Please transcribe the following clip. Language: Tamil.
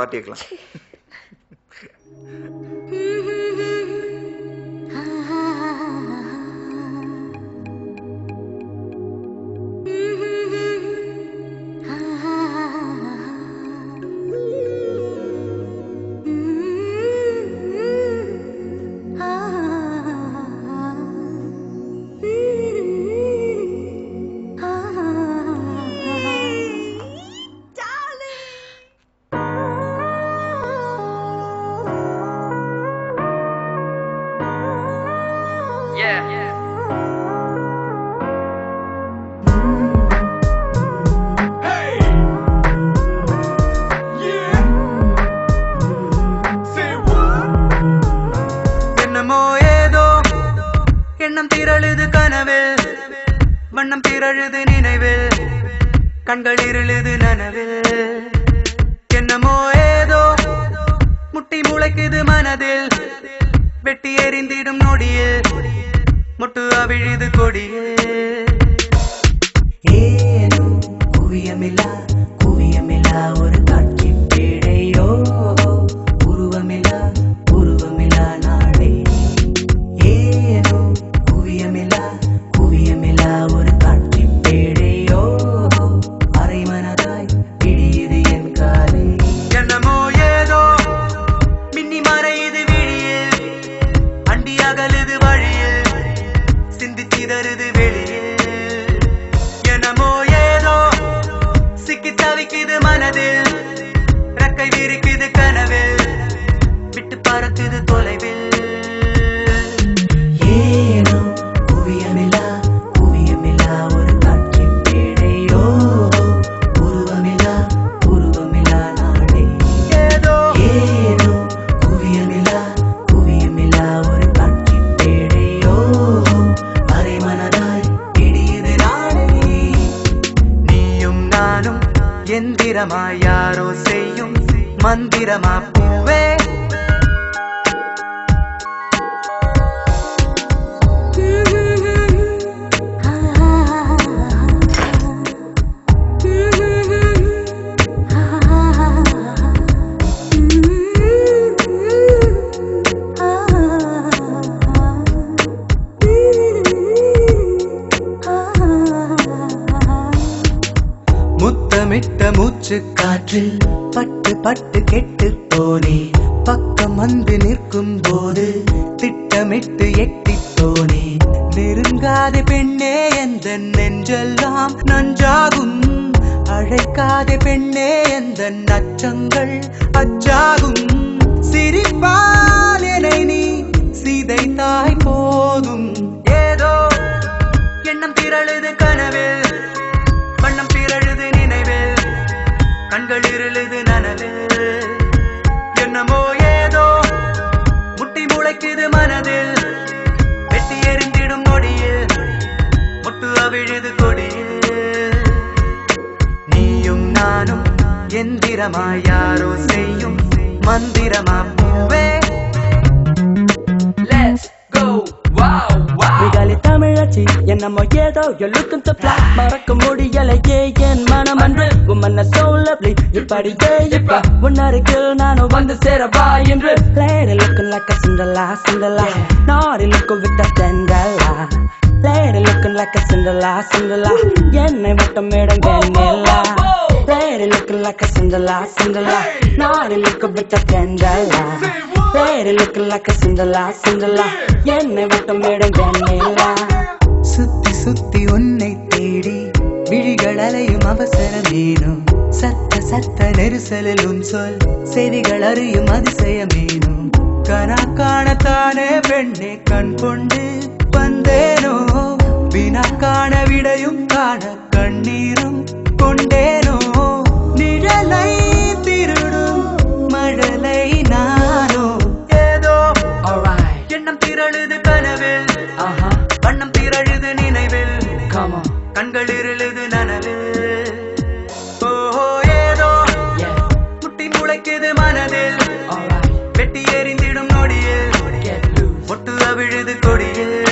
பார்ட்டி வைக்கலாம். எண்ணம் திரழுது கனவில், வண்ணம் திரழுது நினைவில், கண்கள் இருளுது நனவில். என்னமோ ஏதோ முட்டி முளைக்குது மனதில், வெட்டி எறிந்திடும் நொடியில், முட்டு அவிழுது கொடியில். ஏனோ குவியமில்லா குவியமில்லா ஒரு காட்சி பேழையோ, உருவமில்லா உருவமில்லா நாளை. ஏனோ குவியமில்லா குவியமில்லா ஒரு காட்சி பேழையோ, அரை மனதாய் இடியுது என் காலை. என்னமோ ஏதோ மின்னி மறையுது விழியில், அண்டி அகலுது வழியில், சிந்தி சிதறுது வெளியில். என்னமோ ஏதோ சிக்கி தவிக்குது மனதில், ரெக்கை விரிக்குது கனவில், விட்டு பறக்குது தொலைவில். ஏனோ குவியமில்லா குவியமில்லா ஒரு காட்சி பேழையோ, உருவமில்லா உருவமில்லா நாளை. ஏதோ ஏனோ குவியமில்லா குவியமில்லா ஒரு காட்சி பேழையோ, அரை மனதாய் இடியுது நாளை. நீயும் நானும் எந்திரமாய் யாரோ செய்யும் மந்திரமா பூவே. முத்தமிட்ட மூச்சு காற்றில் பட்டு பட்டு கெட்டு போனே, பக்கம் வந்து நிற்கும் போது திட்டமிட்டு எட்டி போனே. நெருங்காத பெண்ணே எந்த நெஞ்செல்லாம் நஞ்சாகும், அழைக்காத பெண்ணே எந்த நச்சங்கள் அச்சாகும். சிரிப்பால் என்னை நீ சிதைத்தாய் போதும். ஏதோ எண்ணம் திரழுது கனவில், வண்ணம் திரழுது நினைவில், கண்கள் இருளுது நனவில். என்னமோ ஏதோ முட்டி முளைக்குது மனதில், வெட்டி எறிந்திடும் நொடியில், முட்டு அவிழுது கொடியில். நீயும் நானும் எந்திரமாய் யாரோ செய்யும் மந்திரமா பூவே. Let's go, wow, wow. விகாலி தமிழச்சி என்னமோ ஏதோ you're looking so fly, மறக்க முடியலையே என் மனம் அன்று. உம்மன்ன so lovely, இப்படியே இப்ப உன்னருகில் நானும் வந்து சேரவா என்று. Lady looking like a Cinderella, Cinderella, naughty looking with a Cinderella. Lady looking like a Cinderella, Cinderella, என்னை மட்டும் இடம் வெண்ணிலா. Lady looking like a Cinderella, Cinderella, naughty looking with a Cinderella. Lady looking like a Cinderella, Cinderella, என்னை மட்டும் இடம் வெண்ணிலா. சுத்தி சுத்தி உன்னை தேடி விழிகள் அலையும் அவசரமேனும், சத்த சத்த நெரிசலில் உன் சொல் செவிகள் அறியும் அதிசயமேனும். கனா காணத்தானே பெண்ணே கண் கொண்டு வந்தேனோ, வினா காண விடையும் காண கண்ணீரும் கொண்டேனோ. நிழலை திருடும் மழலை நானோ. ஏதோ எண்ணம் திரழுது கனவில், வண்ணம் திரழுது நினைவில், கண்கள் இருளுது நனவில். ஓஹோ ஏதோ முட்டி முளைக்குது மனதில், வெட்டி எறிந்திடும் நொடியில், முட்டு அவிழுது கொடியில்.